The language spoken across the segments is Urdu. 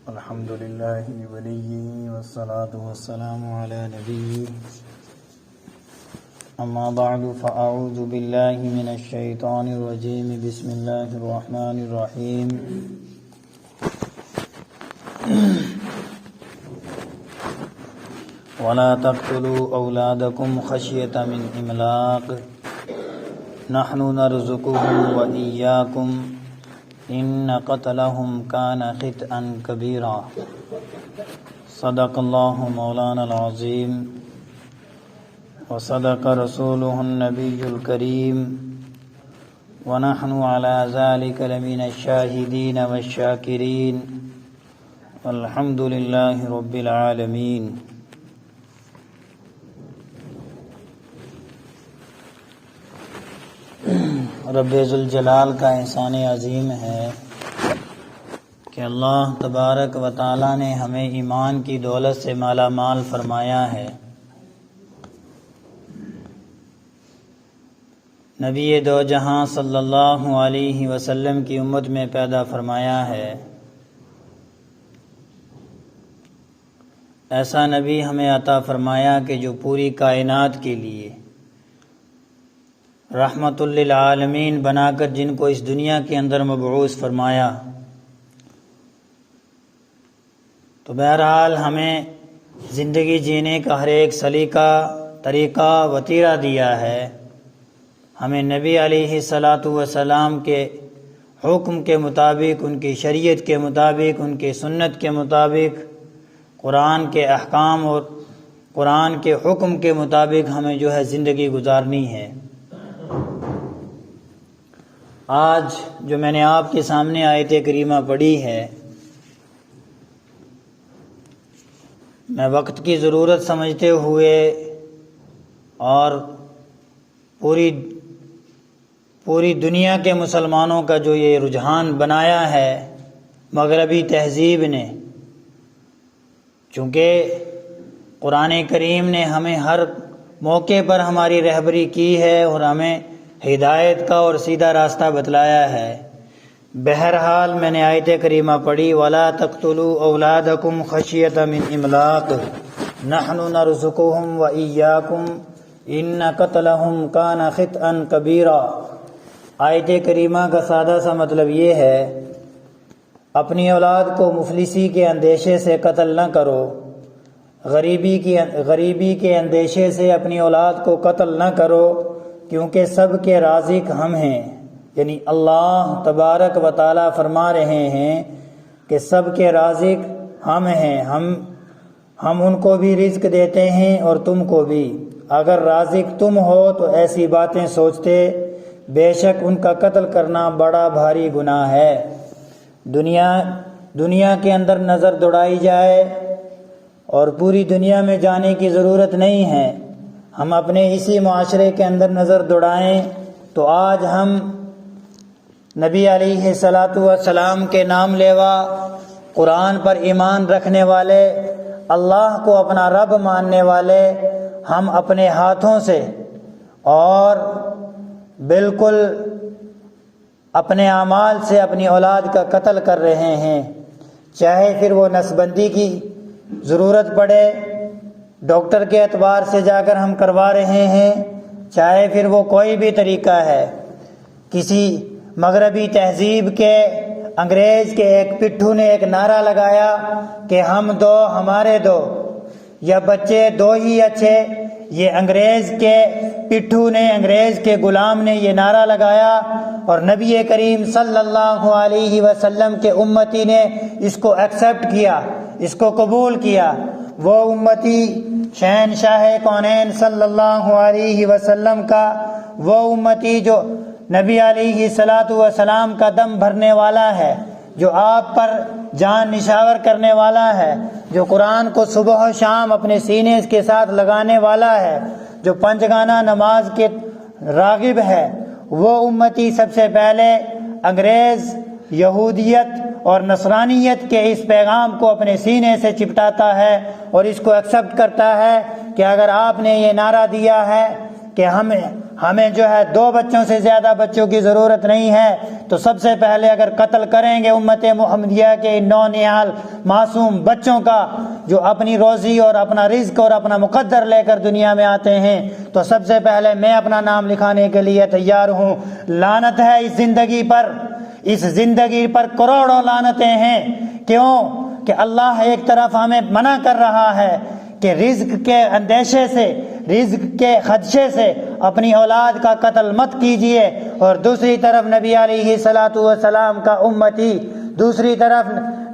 الحمد لله وليه والصلاة والسلام على نبيه أما بعد فأعوذ بالله من الشيطان الرجيم بسم الله الرحمن الرحيم ولا تقتلوا أولادكم خشية من إملاق نحن نرزقهم وإياكم إن قتلهم كان خطأ كبيرا صدق الله مولانا العظيم وصدق رسوله النبي الكريم ونحن على ذلك لمن الشاهدين والشاكرين والحمد لله رب العالمين۔ رب ذوالجلال کا احسان عظیم ہے کہ اللہ تبارک و تعالی نے ہمیں ایمان کی دولت سے مالا مال فرمایا ہے، نبی دو جہاں صلی اللہ علیہ وسلم کی امت میں پیدا فرمایا ہے۔ ایسا نبی ہمیں عطا فرمایا کہ جو پوری کائنات کے لیے رحمت للعالمین بنا کر جن کو اس دنیا کے اندر مبعوث فرمایا، تو بہرحال ہمیں زندگی جینے کا ہر ایک سلیقہ، طریقہ، وتیرہ دیا ہے۔ ہمیں نبی علیہ السلام کے حکم کے مطابق، ان کی شریعت کے مطابق، ان کی سنت کے مطابق، قرآن کے احکام اور قرآن کے حکم کے مطابق ہمیں جو ہے زندگی گزارنی ہے۔ آج جو میں نے آپ کے سامنے آیت کریمہ پڑھی ہے، میں وقت کی ضرورت سمجھتے ہوئے اور پوری دنیا کے مسلمانوں کا جو یہ رجحان بنایا ہے مغربی تہذیب نے، چونکہ قرآن کریم نے ہمیں ہر موقع پر ہماری رہبری کی ہے اور ہمیں ہدایت کا اور سیدھا راستہ بتلایا ہے۔ بہرحال میں نے آیت کریمہ پڑھی، وَلَا تَقْتُلُوا أَوْلَادَكُمْ خَشْيَةَ مِنْ إِمْلَاقٍ نَحْنُ نَرْزُقُهُمْ وَإِيَّاكُمْ إِنَّ قَتْلَهُمْ كَانَ خِطْئًا كَبِيرًا۔ آیت کریمہ کا سادہ سا مطلب یہ ہے، اپنی اولاد کو مفلسی کے اندیشے سے قتل نہ کرو، غریبی کے اندیشے سے اپنی اولاد کو قتل نہ کرو، کیونکہ سب کے رازق ہم ہیں۔ یعنی اللہ تبارک و تعالی فرما رہے ہیں کہ سب کے رازق ہم ہیں، ہم ان کو بھی رزق دیتے ہیں اور تم کو بھی۔ اگر رازق تم ہو تو ایسی باتیں سوچتے، بے شک ان کا قتل کرنا بڑا بھاری گناہ ہے۔ دنیا کے اندر نظر دوڑائی جائے اور پوری دنیا میں جانے کی ضرورت نہیں ہے، ہم اپنے اسی معاشرے کے اندر نظر دوڑائیں تو آج ہم نبی علیہ السلام کے نام لیوا، قرآن پر ایمان رکھنے والے، اللہ کو اپنا رب ماننے والے، ہم اپنے ہاتھوں سے اور بالکل اپنے اعمال سے اپنی اولاد کا قتل کر رہے ہیں، چاہے پھر وہ نسبندی کی ضرورت پڑے، ڈاکٹر کے اعتبار سے جا کر ہم کروا رہے ہیں، چاہے پھر وہ کوئی بھی طریقہ ہے۔ کسی مغربی تہذیب کے انگریز کے ایک پٹھو نے ایک نعرہ لگایا کہ ہم دو ہمارے دو، یا بچے دو ہی اچھے۔ یہ انگریز کے پٹھو نے، انگریز کے غلام نے یہ نعرہ لگایا اور نبی کریم صلی اللہ علیہ وسلم کے امتی نے اس کو ایکسیپٹ کیا، اس کو قبول کیا۔ وہ امتی شہنشاہ کونین صلی اللہ علیہ وسلم کا، وہ امتی جو نبی علیہ السلام کا دم بھرنے والا ہے، جو آپ پر جان نشاور کرنے والا ہے، جو قرآن کو صبح و شام اپنے سینے کے ساتھ لگانے والا ہے، جو پنجگانہ نماز کے راغب ہے، وہ امتی سب سے پہلے انگریز، یہودیت اور نصرانیت کے اس پیغام کو اپنے سینے سے چپٹاتا ہے اور اس کو ایکسیپٹ کرتا ہے کہ اگر آپ نے یہ نعرہ دیا ہے کہ ہمیں جو ہے 2 بچوں سے زیادہ بچوں کی ضرورت نہیں ہے، تو سب سے پہلے اگر قتل کریں گے امت محمدیہ کے نونہال معصوم بچوں کا جو اپنی روزی اور اپنا رزق اور اپنا مقدر لے کر دنیا میں آتے ہیں، تو سب سے پہلے میں اپنا نام لکھانے کے لیے تیار ہوں۔ لعنت ہے اس زندگی پر، اس زندگی پر کروڑوں لعنتیں ہیں۔ کیوں کہ اللہ ایک طرف ہمیں منع کر رہا ہے کہ رزق کے اندیشے سے، رزق کے خدشے سے اپنی اولاد کا قتل مت کیجیے، اور دوسری طرف نبی علیہ الصلاۃ والسلام کا امتی، دوسری طرف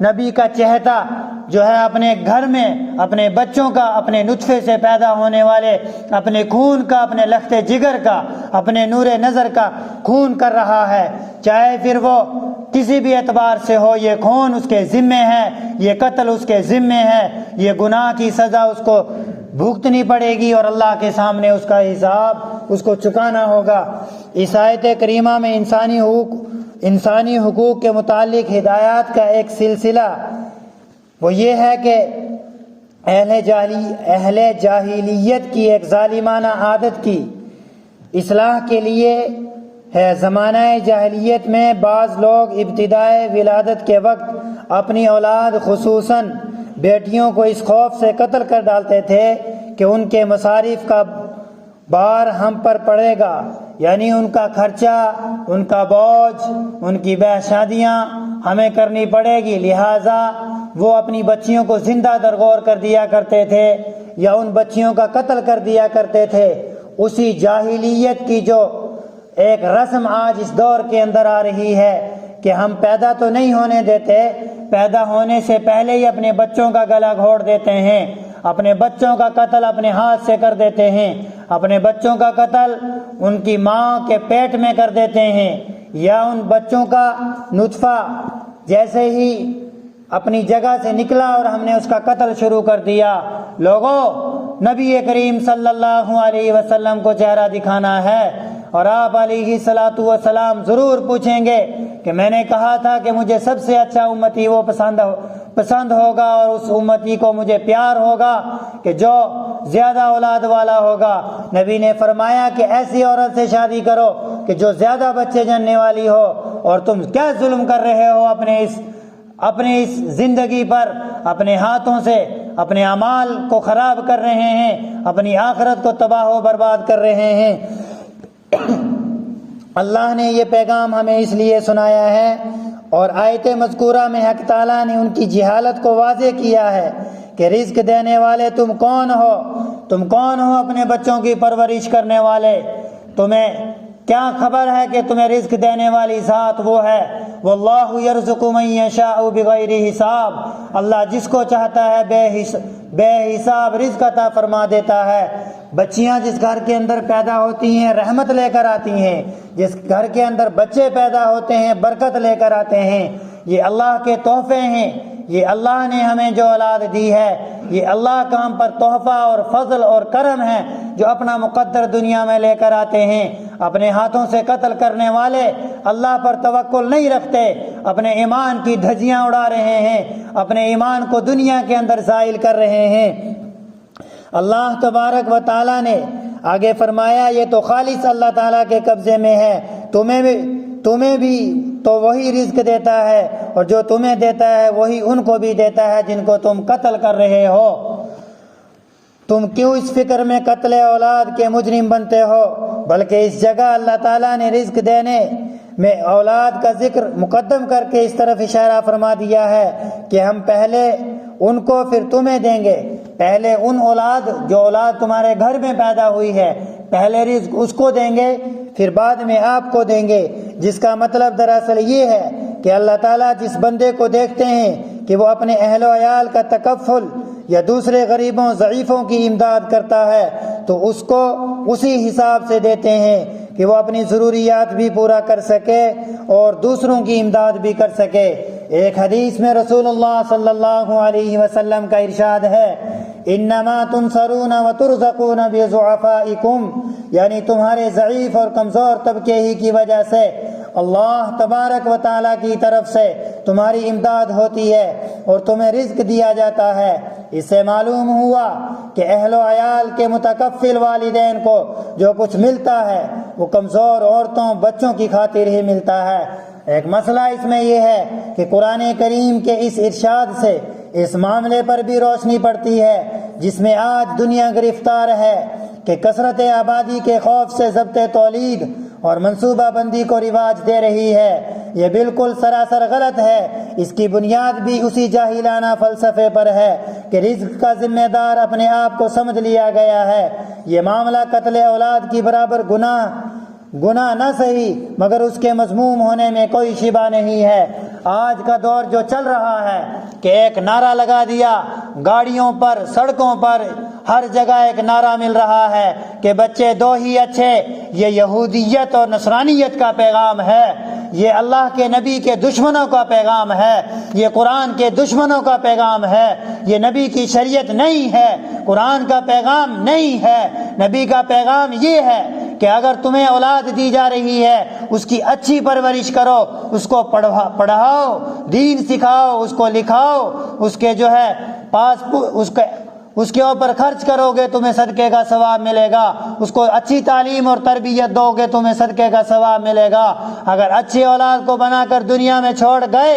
نبی کا چہتا جو ہے اپنے گھر میں اپنے بچوں کا، اپنے نطفے سے پیدا ہونے والے، اپنے خون کا، اپنے لخت جگر کا، اپنے نور نظر کا خون کر رہا ہے، چاہے پھر وہ کسی بھی اعتبار سے ہو، یہ خون اس کے ذمے ہے، یہ قتل اس کے ذمے ہے، یہ گناہ کی سزا اس کو بھگتنی پڑے گی، اور اللہ کے سامنے اس کا حساب اس کو چکانا ہوگا۔ اس آیت کریمہ میں انسانی حقوق کے متعلق ہدایات کا ایک سلسلہ وہ یہ ہے کہ اہل جاہلیت کی ایک ظالمانہ عادت کی اصلاح کے لیے ہے۔ زمانہ جاہلیت میں بعض لوگ ابتدائے ولادت کے وقت اپنی اولاد خصوصاً بیٹیوں کو اس خوف سے قتل کر ڈالتے تھے کہ ان کے مصارف کا بار ہم پر پڑے گا، یعنی ان کا خرچہ، ان کا بوجھ، ان کی بیاہ شادیاں ہمیں کرنی پڑے گی، لہٰذا وہ اپنی بچیوں کو زندہ درگور کر دیا کرتے تھے یا ان بچیوں کا قتل کر دیا کرتے تھے۔ اسی جاہلیت کی جو ایک رسم آج اس دور کے اندر آ رہی ہے کہ ہم پیدا تو نہیں ہونے دیتے، پیدا ہونے سے پہلے ہی اپنے بچوں کا گلا گھوڑ دیتے ہیں، اپنے بچوں کا قتل اپنے ہاتھ سے کر دیتے ہیں، اپنے بچوں کا قتل ان کی ماں کے پیٹ میں کر دیتے ہیں، یا ان بچوں کا نطفہ جیسے ہی اپنی جگہ سے نکلا اور ہم نے اس کا قتل شروع کر دیا۔ لوگوں، نبی کریم صلی اللہ علیہ وسلم کو چہرہ دکھانا ہے، اور آپ علیہ الصلاۃ والسلام ضرور پوچھیں گے کہ میں نے کہا تھا کہ مجھے سب سے اچھا امتی وہ پسند ہوگا، اور اس امتی کو مجھے پیار ہوگا کہ جو زیادہ اولاد والا ہوگا۔ نبی نے فرمایا کہ ایسی عورت سے شادی کرو کہ جو زیادہ بچے جننے والی ہو، اور تم کیا ظلم کر رہے ہو اپنے اس زندگی پر، اپنے ہاتھوں سے اپنے اعمال کو خراب کر رہے ہیں، اپنی آخرت کو تباہ و برباد کر رہے ہیں۔ اللہ نے یہ پیغام ہمیں اس لیے سنایا ہے، اور آیت مذکورہ میں حق تعالیٰ نے ان کی جہالت کو واضح کیا ہے کہ رزق دینے والے تم کون ہو، تم کون ہو اپنے بچوں کی پرورش کرنے والے، تمہیں کیا خبر ہے کہ تمہیں رزق دینے والی ذات وہ ہے۔ واللہ یرزق من یشاء بغیر حساب، اللہ جس کو چاہتا ہے بے حساب رزق عطا فرما دیتا ہے۔ بچیاں جس گھر کے اندر پیدا ہوتی ہیں رحمت لے کر آتی ہیں، جس گھر کے اندر بچے پیدا ہوتے ہیں برکت لے کر آتے ہیں، یہ اللہ کے تحفے ہیں، یہ اللہ نے ہمیں جو اولاد دی ہے، یہ اللہ کا ہم پر تحفہ اور فضل اور کرم ہے، جو اپنا مقدر دنیا میں لے کر آتے ہیں۔ اپنے ہاتھوں سے قتل کرنے والے اللہ پر توکل نہیں رکھتے، اپنے ایمان کی دھجیاں اڑا رہے ہیں، اپنے ایمان کو دنیا کے اندر زائل کر رہے ہیں۔ اللہ تبارک و تعالیٰ نے آگے فرمایا یہ تو خالص اللہ تعالیٰ کے قبضے میں ہے، تمہیں بھی تو وہی رزق دیتا ہے، اور جو تمہیں دیتا ہے وہی ان کو بھی دیتا ہے جن کو تم قتل کر رہے ہو۔ تم کیوں اس فکر میں قتل اولاد کے مجرم بنتے ہو؟ بلکہ اس جگہ اللہ تعالیٰ نے رزق دینے میں اولاد کا ذکر مقدم کر کے اس طرف اشارہ فرما دیا ہے کہ ہم پہلے ان کو پھر تمہیں دیں گے، پہلے ان اولاد جو اولاد تمہارے گھر میں پیدا ہوئی ہے پہلے رزق اس کو دیں گے، پھر بعد میں آپ کو دیں گے، جس کا مطلب دراصل یہ ہے کہ اللہ تعالیٰ جس بندے کو دیکھتے ہیں کہ وہ اپنے اہل و عیال کا تکفل یا دوسرے غریبوں ضعیفوں کی امداد کرتا ہے تو اس کو اسی حساب سے دیتے ہیں کہ وہ اپنی ضروریات بھی پورا کر سکے اور دوسروں کی امداد بھی کر سکے۔ ایک حدیث میں رسول اللہ صلی اللہ علیہ وسلم کا ارشاد ہے، انما تنصرون وترزقون بضعفائکم، یعنی تمہارے ضعیف اور کمزور طبقے ہی کی وجہ سے اللہ تبارک و تعالیٰ کی طرف سے تمہاری امداد ہوتی ہے اور تمہیں رزق دیا جاتا ہے۔ اس سے معلوم ہوا کہ اہل و عیال کے متکفل والدین کو جو کچھ ملتا ہے وہ کمزور عورتوں بچوں کی خاطر ہی ملتا ہے۔ ایک مسئلہ اس میں یہ ہے کہ قرآن کریم کے اس ارشاد سے اس معاملے پر بھی روشنی پڑتی ہے جس میں آج دنیا گرفتار ہے کہ کثرت آبادی کے خوف سے ضبط تولید اور منصوبہ بندی کو رواج دے رہی ہے۔ یہ بالکل سراسر غلط ہے۔ اس کی بنیاد بھی اسی جاہلانہ فلسفے پر ہے کہ رزق کا ذمہ دار اپنے آپ کو سمجھ لیا گیا ہے۔ یہ معاملہ قتل اولاد کی برابر گناہ نہ صحیح مگر اس کے مذموم ہونے میں کوئی شبہ نہیں ہے۔ آج کا دور جو چل رہا ہے کہ ایک نعرہ لگا دیا، گاڑیوں پر سڑکوں پر ہر جگہ ایک نعرہ مل رہا ہے کہ بچے دو ہی اچھے، یہ یہودیت اور نصرانیت کا پیغام ہے، یہ اللہ کے نبی کے دشمنوں کا پیغام ہے، یہ قرآن کے دشمنوں کا پیغام ہے، یہ نبی کی شریعت نہیں ہے، قرآن کا پیغام نہیں ہے۔ نبی کا پیغام یہ ہے کہ اگر تمہیں اولاد دی جا رہی ہے اس کی اچھی پرورش کرو، اس کو پڑھاؤ، دین سکھاؤ، اس کو لکھاؤ، اس کے جو ہے اس کے اوپر خرچ کرو گے تمہیں صدقے کا ثواب ملے گا، اس کو اچھی تعلیم اور تربیت دو گے تمہیں صدقے کا ثواب ملے گا۔ اگر اچھی اولاد کو بنا کر دنیا میں چھوڑ گئے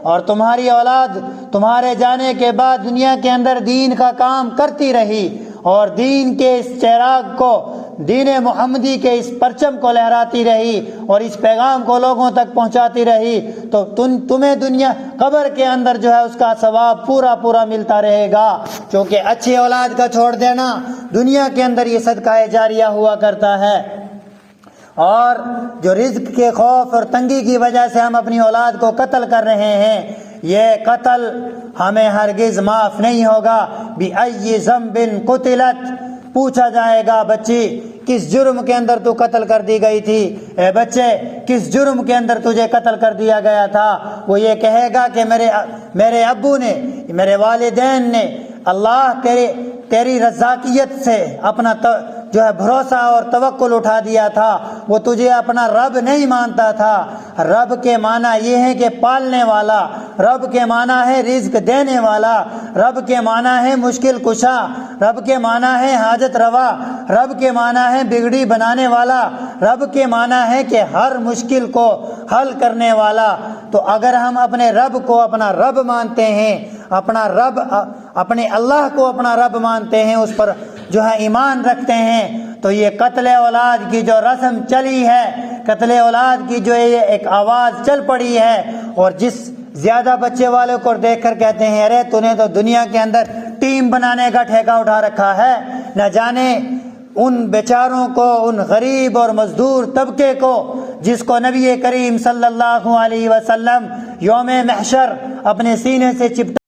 اور تمہاری اولاد تمہارے جانے کے بعد دنیا کے اندر دین کا کام کرتی رہی اور دین کے اس چراغ کو، دین محمدی کے اس پرچم کو لہراتی رہی اور اس پیغام کو لوگوں تک پہنچاتی رہی تو تمہیں دنیا قبر کے اندر جو ہے اس کا ثواب پورا ملتا رہے گا، کیونکہ اچھی اولاد کا چھوڑ دینا دنیا کے اندر یہ صدقہ جاریہ ہوا کرتا ہے۔ اور جو رزق کے خوف اور تنگی کی وجہ سے ہم اپنی اولاد کو قتل کر رہے ہیں، یہ قتل ہمیں ہرگز معاف نہیں ہوگا۔ بِأَيِّ ذَنبٍ قُتِلَتْ، پوچھا جائے گا بچی کس جرم کے اندر تو قتل کر دی گئی تھی، اے بچے کس جرم کے اندر تجھے قتل کر دیا گیا تھا؟ وہ یہ کہے گا کہ میرے ابو نے، میرے والدین نے اللہ تیری رزاقیت سے اپنا جو ہے بھروسہ اور توکل اٹھا دیا تھا، وہ تجھے اپنا رب نہیں مانتا تھا۔ رب کے معنی یہ ہے کہ پالنے والا، رب کے معنی ہے رزق دینے والا، رب کے معنی ہے مشکل کشا، رب کے معنی ہے حاجت روا، رب کے معنی ہے بگڑی بنانے والا، رب کے معنی ہے کہ ہر مشکل کو حل کرنے والا۔ تو اگر ہم اپنے رب کو اپنا رب مانتے ہیں، اپنے اللہ کو اپنا رب مانتے ہیں، اس پر جو ہے ایمان رکھتے ہیں، تو یہ قتل اولاد کی جو رسم چلی ہے، قتل اولاد کی جو یہ ایک آواز چل پڑی ہے، اور جس زیادہ بچے والوں کو دیکھ کر کہتے ہیں ارے تو نے تو دنیا کے اندر ٹیم بنانے کا ٹھیکہ اٹھا رکھا ہے، نہ جانے ان بیچاروں کو، ان غریب اور مزدور طبقے کو جس کو نبی کریم صلی اللہ علیہ وسلم یوم محشر اپنے سینے سے چپٹا